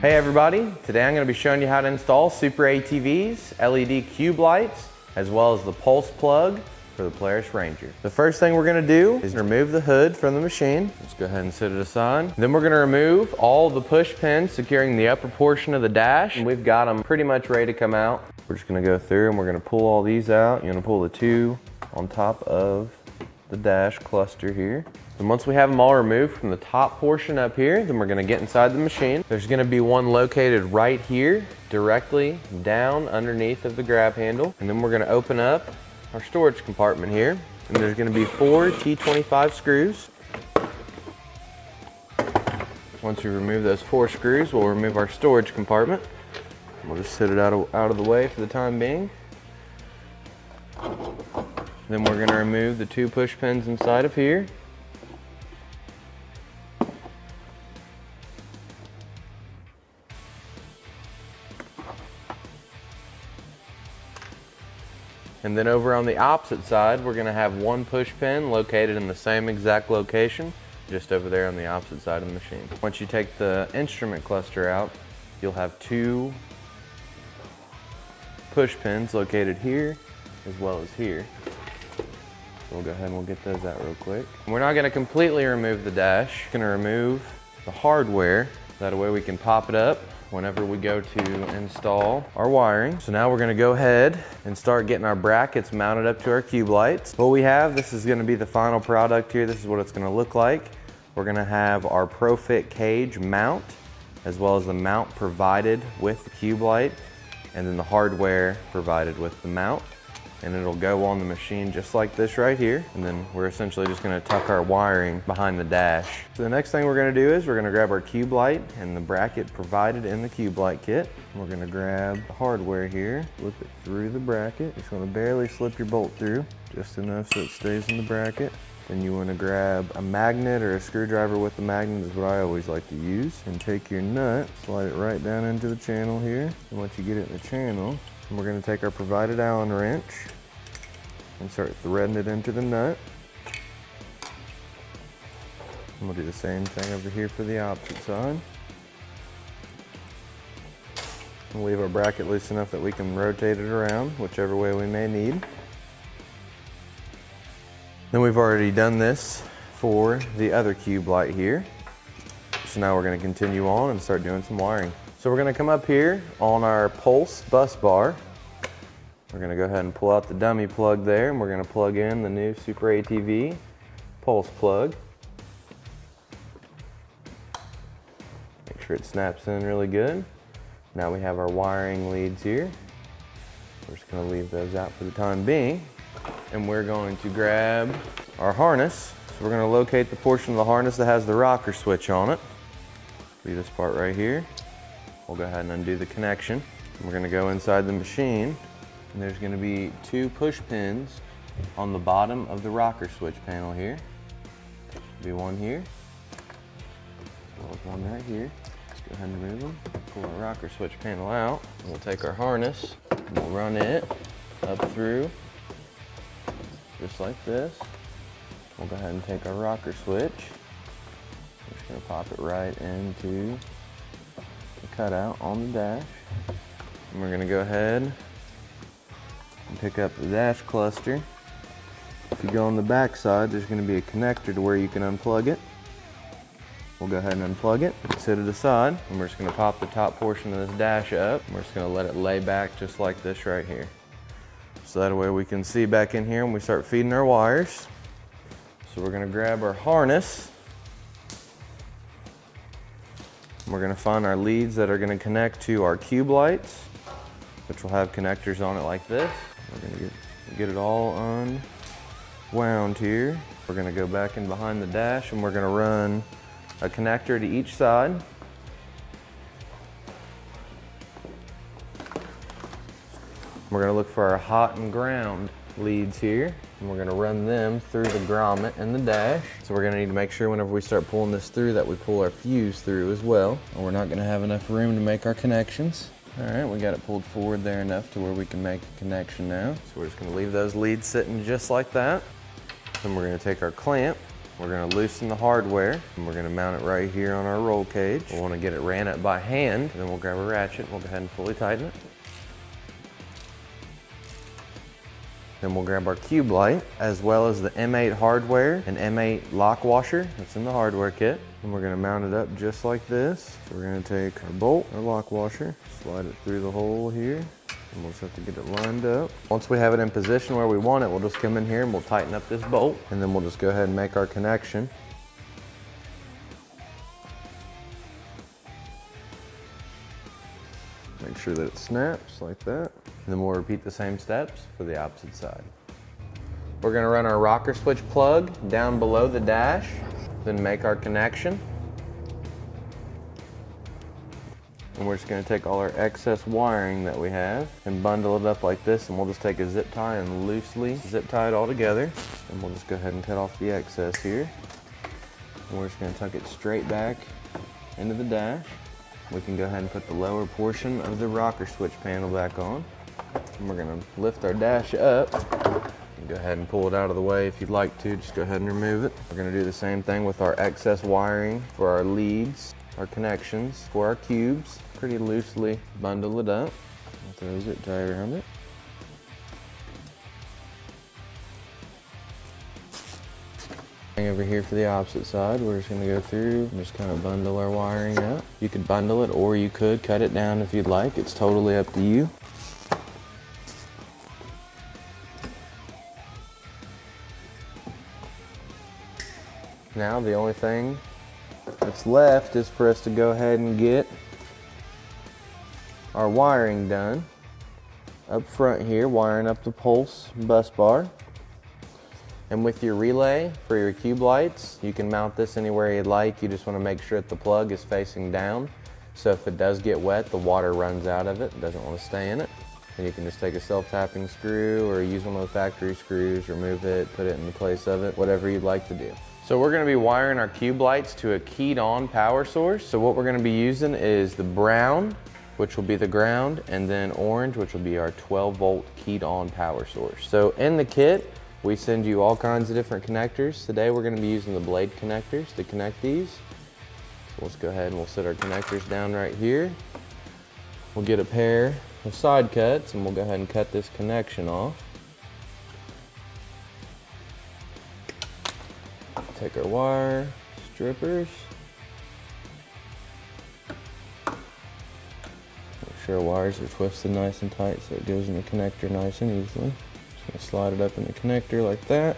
Hey everybody, today I'm going to be showing you how to install SuperATV's LED cube lights as well as the pulse plug for the Polaris Ranger. The first thing we're going to do is remove the hood from the machine. Let's go ahead and set it aside. Then we're going to remove all the push pins securing the upper portion of the dash. And we've got them pretty much ready to come out. We're just going to go through and we're going to pull all these out. You're going to pull the two on top of the dash cluster here. And once we have them all removed from the top portion up here, then we're going to get inside the machine. There's going to be one located right here, directly down underneath of the grab handle. And then we're going to open up our storage compartment here. And there's going to be 4 T25 screws. Once we remove those 4 screws, we'll remove our storage compartment. We'll just set it out of the way for the time being. Then we're going to remove the 2 push pins inside of here. And then over on the opposite side, we're going to have 1 push pin located in the same exact location, just over there on the opposite side of the machine. Once you take the instrument cluster out, you'll have 2 push pins located here as well as here. So we'll go ahead and we'll get those out real quick. We're not going to completely remove the dash. We're going to remove the hardware. That way we can pop it up whenever we go to install our wiring. So now we're going to go ahead and start getting our brackets mounted up to our cube lights. What we have, this is going to be the final product here. This is what it's going to look like. We're going to have our ProFit cage mount, as well as the mount provided with the cube light, and then the hardware provided with the mount. And it'll go on the machine just like this right here. And then we're essentially just gonna tuck our wiring behind the dash. So the next thing we're gonna do is we're gonna grab our cube light and the bracket provided in the cube light kit. We're gonna grab the hardware here, slip it through the bracket. Just wanna barely slip your bolt through, just enough so it stays in the bracket. Then you wanna grab a magnet or a screwdriver with the magnet is what I always like to use. And take your nut, slide it right down into the channel here. And once you get it in the channel, and we're going to take our provided Allen wrench and start threading it into the nut. And we'll do the same thing over here for the opposite side. We'll leave our bracket loose enough that we can rotate it around whichever way we may need. Then we've already done this for the other cube light here. So now we're going to continue on and start doing some wiring. So we're going to come up here on our Pulse Busbar. We're going to go ahead and pull out the dummy plug there, and we're going to plug in the new SuperATV Pulse plug. Make sure it snaps in really good. Now we have our wiring leads here. We're just going to leave those out for the time being. And we're going to grab our harness. So we're going to locate the portion of the harness that has the rocker switch on it. Be this part right here. We'll go ahead and undo the connection. We're going to go inside the machine, and there's going to be 2 push pins on the bottom of the rocker switch panel here. There'll be one here, as well as one right here. Let's go ahead and remove them. Pull our rocker switch panel out, and we'll take our harness and we'll run it up through just like this. We'll go ahead and take our rocker switch. We're just going to pop it right into cutout on the dash, and we're going to go ahead and pick up the dash cluster. If you go on the back side, there's going to be a connector to where you can unplug it. We'll go ahead and unplug it, set it aside, and we're just going to pop the top portion of this dash up. We're just going to let it lay back just like this right here, so that way we can see back in here when we start feeding our wires. So we're going to grab our harness. We're going to find our leads that are going to connect to our cube lights, which will have connectors on it like this. We're going to get it all unwound here. We're going to go back in behind the dash, and we're going to run a connector to each side. We're going to look for our hot and ground leads here, and we're going to run them through the grommet and the dash. So we're going to need to make sure whenever we start pulling this through that we pull our fuse through as well, or we're not going to have enough room to make our connections. All right, we got it pulled forward there enough to where we can make a connection now. So we're just going to leave those leads sitting just like that. Then we're going to take our clamp We're gonna loosen the hardware and we're gonna mount it right here on our roll cage. We'll wanna get it ran up by hand, and then we'll grab a ratchet and we'll go ahead and fully tighten it. Then we'll grab our cube light, as well as the M8 hardware and M8 lock washer that's in the hardware kit. And we're gonna mount it up just like this. So we're gonna take our bolt, our lock washer, slide it through the hole here, and we'll just have to get it lined up. Once we have it in position where we want it, we'll just come in here and we'll tighten up this bolt, and then we'll just go ahead and make our connection. Make sure that it snaps like that. And then we'll repeat the same steps for the opposite side. We're gonna run our rocker switch plug down below the dash, then make our connection. And we're just gonna take all our excess wiring that we have and bundle it up like this, and we'll just take a zip tie and loosely zip tie it all together. And we'll just go ahead and cut off the excess here. And we're just gonna tuck it straight back into the dash. We can go ahead and put the lower portion of the rocker switch panel back on. And we're gonna lift our dash up. You can go ahead and pull it out of the way if you'd like to. Just go ahead and remove it. We're gonna do the same thing with our excess wiring for our leads, our connections, for our cubes. Pretty loosely bundle it up. Throw a zip tie around it. Over here for the opposite side, we're just gonna go through and just kind of bundle our wiring up. You could bundle it or you could cut it down if you'd like. It's totally up to you. Now the only thing that's left is for us to go ahead and get our wiring done. Up front here, wiring up the Pulse Busbar. And with your relay for your cube lights, you can mount this anywhere you'd like. You just want to make sure that the plug is facing down. So if it does get wet, the water runs out of it. It doesn't want to stay in it. And you can just take a self-tapping screw or use one of the factory screws, remove it, put it in the place of it, whatever you'd like to do. So we're going to be wiring our cube lights to a keyed on power source. So what we're going to be using is the brown, which will be the ground, and then orange, which will be our 12 volt keyed on power source. So in the kit, we send you all kinds of different connectors. Today we're going to be using the blade connectors to connect these. So let's go ahead and we'll set our connectors down right here. We'll get a pair of side cuts and we'll go ahead and cut this connection off. Take our wire strippers. Make sure our wires are twisted nice and tight so it goes in the connector nice and easily. Gonna slide it up in the connector like that.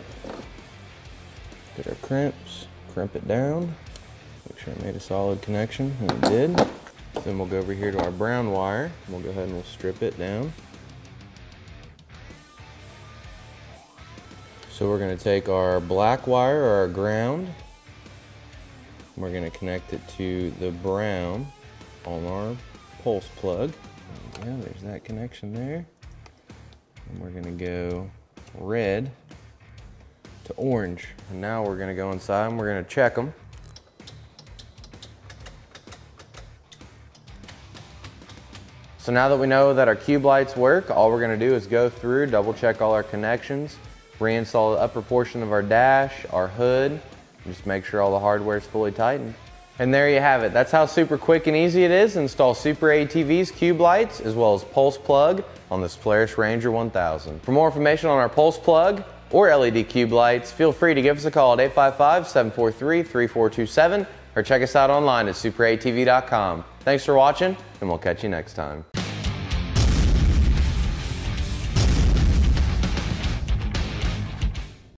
Get our crimps, crimp it down. Make sure it made a solid connection, and it did. Then we'll go over here to our brown wire. And we'll go ahead and we'll strip it down. So we're gonna take our black wire, or our ground, and we're gonna connect it to the brown on our pulse plug. There we go, there's that connection there. And we're gonna go red to orange. And now we're gonna go inside and we're gonna check them. So now that we know that our cube lights work, all we're gonna do is go through, double check all our connections, reinstall the upper portion of our dash, our hood, and just make sure all the hardware is fully tightened. And there you have it. That's how super quick and easy it is to install SuperATV's cube lights as well as Pulse plug on this Polaris Ranger 1000. For more information on our Pulse plug or LED cube lights, feel free to give us a call at 855-743-3427 or check us out online at superatv.com. Thanks for watching, and we'll catch you next time.